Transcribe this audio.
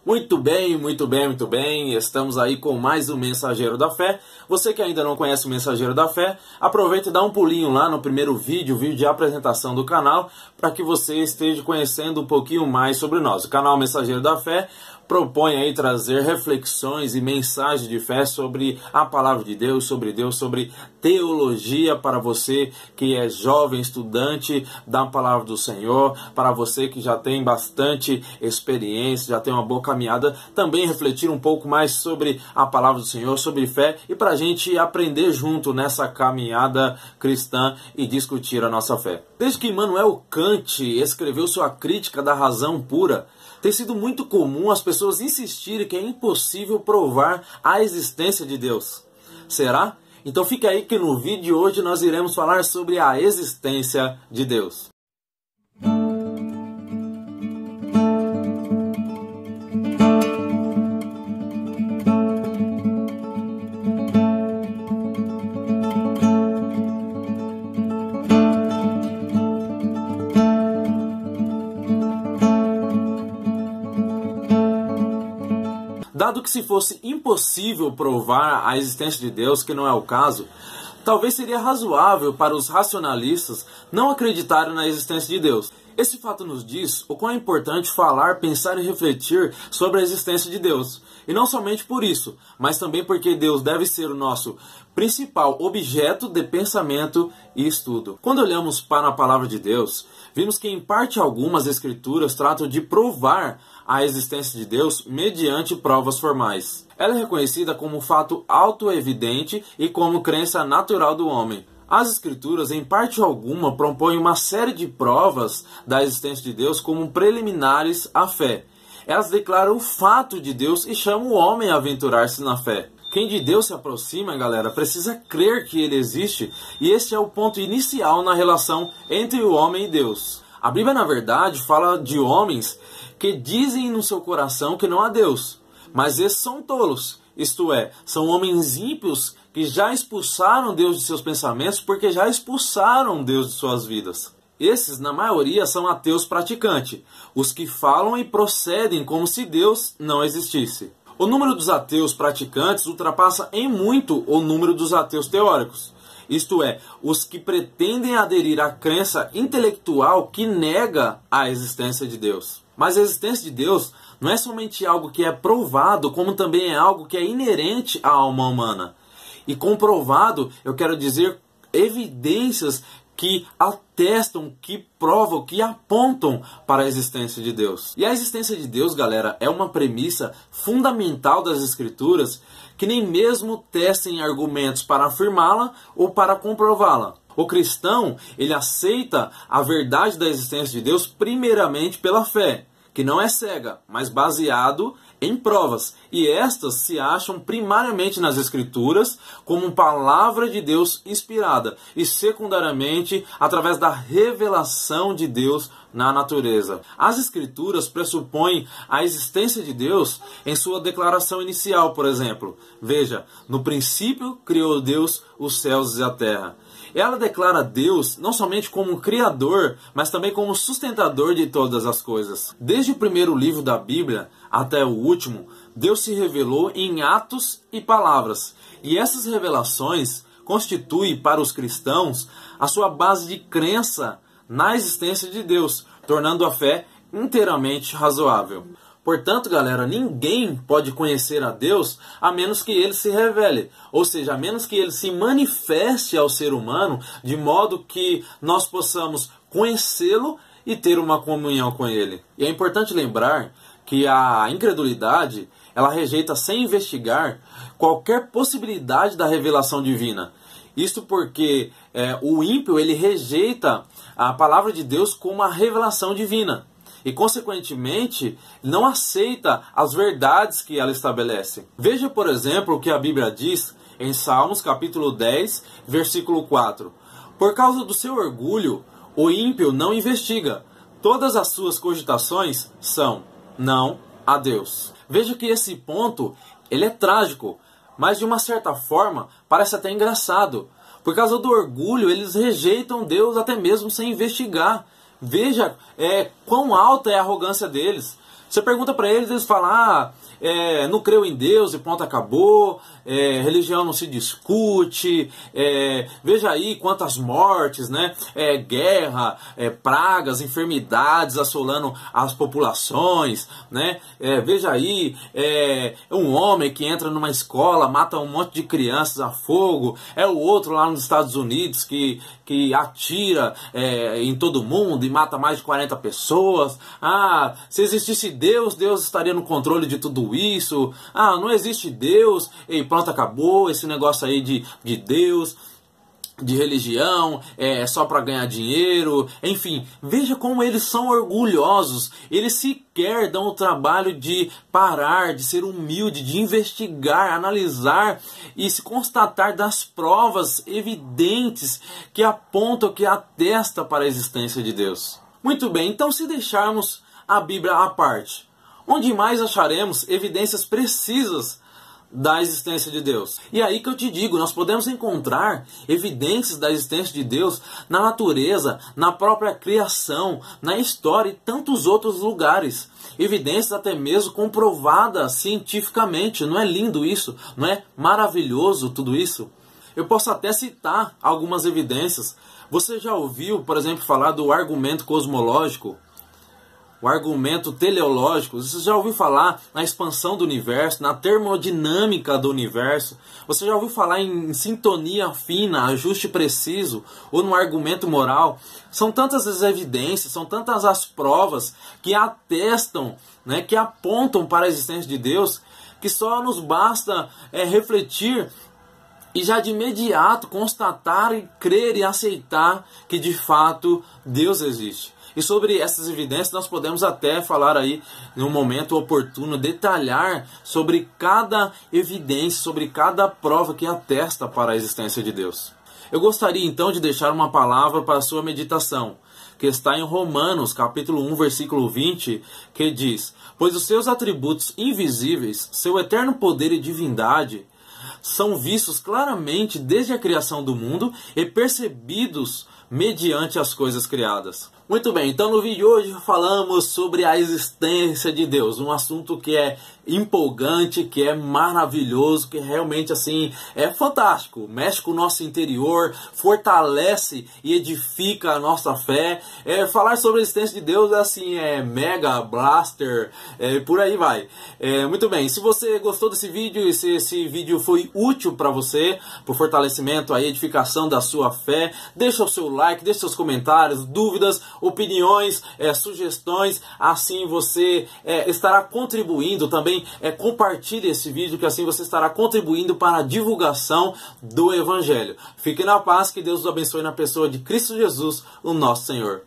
Muito bem, muito bem, muito bem. Estamos aí com mais um Mensageiro da Fé. Você que ainda não conhece o Mensageiro da Fé, aproveita e dá um pulinho lá no primeiro vídeo, o vídeo de apresentação do canal, para que você esteja conhecendo um pouquinho mais sobre nós. O canal Mensageiro da Fé propõe aí trazer reflexões e mensagens de fé sobre a palavra de Deus, sobre teologia para você que é jovem, estudante da palavra do Senhor, para você que já tem bastante experiência, já tem uma boa caminhada, também refletir um pouco mais sobre a palavra do Senhor, sobre fé, e para a gente aprender junto nessa caminhada cristã e discutir a nossa fé. Desde que Immanuel Kant escreveu sua Crítica da Razão Pura, tem sido muito comum as pessoas insistirem que é impossível provar a existência de Deus. Será? Então fica aí que no vídeo de hoje nós iremos falar sobre a existência de Deus. Dado que se fosse impossível provar a existência de Deus, que não é o caso, talvez seria razoável para os racionalistas não acreditarem na existência de Deus. Esse fato nos diz o quão é importante falar, pensar e refletir sobre a existência de Deus. E não somente por isso, mas também porque Deus deve ser o nosso principal objeto de pensamento e estudo. Quando olhamos para a palavra de Deus, vimos que em parte algumas escrituras tratam de provar a existência de Deus mediante provas formais. Ela é reconhecida como fato autoevidente e como crença natural do homem. As Escrituras, em parte alguma, propõem uma série de provas da existência de Deus como preliminares à fé. Elas declaram o fato de Deus e chamam o homem a aventurar-se na fé. Quem de Deus se aproxima, galera, precisa crer que Ele existe, e este é o ponto inicial na relação entre o homem e Deus. A Bíblia, na verdade, fala de homens que dizem no seu coração que não há Deus, mas esses são tolos, isto é, são homens ímpios que já expulsaram Deus de seus pensamentos porque já expulsaram Deus de suas vidas. Esses, na maioria, são ateus praticantes, os que falam e procedem como se Deus não existisse. O número dos ateus praticantes ultrapassa em muito o número dos ateus teóricos. Isto é, os que pretendem aderir à crença intelectual que nega a existência de Deus. Mas a existência de Deus não é somente algo que é provado, como também é algo que é inerente à alma humana. E comprovado, eu quero dizer evidências que atestam, que provam, que apontam para a existência de Deus. E a existência de Deus, galera, é uma premissa fundamental das Escrituras que nem mesmo testem argumentos para afirmá-la ou para comprová-la. O cristão, ele aceita a verdade da existência de Deus primeiramente pela fé, que não é cega, mas baseado em provas. E estas se acham primariamente nas Escrituras como palavra de Deus inspirada e secundariamente através da revelação de Deus na natureza. As Escrituras pressupõem a existência de Deus em sua declaração inicial, por exemplo. Veja, no princípio criou Deus os céus e a terra. Ela declara Deus não somente como Criador, mas também como sustentador de todas as coisas. Desde o primeiro livro da Bíblia até o último, Deus se revelou em atos e palavras. E essas revelações constituem para os cristãos a sua base de crença na existência de Deus, tornando a fé inteiramente razoável. Portanto, galera, ninguém pode conhecer a Deus a menos que Ele se revele. Ou seja, a menos que Ele se manifeste ao ser humano, de modo que nós possamos conhecê-lo e ter uma comunhão com Ele. E é importante lembrar que a incredulidade, ela rejeita sem investigar qualquer possibilidade da revelação divina. Isto porque o ímpio, ele rejeita a palavra de Deus como a revelação divina. E, consequentemente, não aceita as verdades que ela estabelece. Veja, por exemplo, o que a Bíblia diz em Salmos, capítulo 10, versículo 4. Por causa do seu orgulho, o ímpio não investiga. Todas as suas cogitações são não a Deus. Veja que esse ponto, ele é trágico, mas de uma certa forma parece até engraçado. Por causa do orgulho, eles rejeitam Deus até mesmo sem investigar. Veja quão alta é a arrogância deles. Você pergunta para eles falam, não creu em Deus e ponto, acabou, religião não se discute, veja aí quantas mortes, né? Guerra, pragas, enfermidades assolando as populações, né? Veja aí, um homem que entra numa escola, mata um monte de crianças a fogo, o outro lá nos Estados Unidos que atira em todo mundo e mata mais de 40 pessoas. Se existisse Deus estaria no controle de tudo isso. Não existe Deus e pronto, acabou esse negócio aí de Deus, de religião, só para ganhar dinheiro. Enfim, veja como eles são orgulhosos. Eles sequer dão o trabalho de parar, de ser humilde, de investigar, analisar e se constatar das provas evidentes que apontam, que atestam para a existência de Deus. Muito bem, então se deixarmos a Bíblia à parte, onde mais acharemos evidências precisas da existência de Deus? E aí que eu te digo, nós podemos encontrar evidências da existência de Deus na natureza, na própria criação, na história e tantos outros lugares. Evidências até mesmo comprovadas cientificamente. Não é lindo isso? Não é maravilhoso tudo isso? Eu posso até citar algumas evidências. Você já ouviu, por exemplo, falar do argumento cosmológico? O argumento teleológico? Você já ouviu falar na expansão do universo, na termodinâmica do universo? Você já ouviu falar em sintonia fina, ajuste preciso, ou no argumento moral? São tantas as evidências, são tantas as provas que atestam, né, que apontam para a existência de Deus, que só nos basta refletir e já de imediato constatar e crer e aceitar que de fato Deus existe. E sobre essas evidências nós podemos até falar aí, em um momento oportuno, detalhar sobre cada evidência, sobre cada prova que atesta para a existência de Deus. Eu gostaria então de deixar uma palavra para a sua meditação, que está em Romanos, capítulo 1, versículo 20, que diz: pois os seus atributos invisíveis, seu eterno poder e divindade, são vistos claramente desde a criação do mundo e percebidos mediante as coisas criadas. Muito bem, então no vídeo de hoje falamos sobre a existência de Deus, um assunto que é empolgante, que é maravilhoso, que realmente assim é fantástico, mexe com o nosso interior, fortalece e edifica a nossa fé. Falar sobre a existência de Deus é mega blaster, por aí vai. Muito bem, se você gostou desse vídeo e se esse vídeo foi útil para você, para o fortalecimento, a edificação da sua fé, deixa o seu like, deixa seus comentários, dúvidas, opiniões, sugestões, assim você estará contribuindo também. Compartilhe esse vídeo, que assim você estará contribuindo para a divulgação do Evangelho. Fique na paz, que Deus os abençoe na pessoa de Cristo Jesus, o nosso Senhor.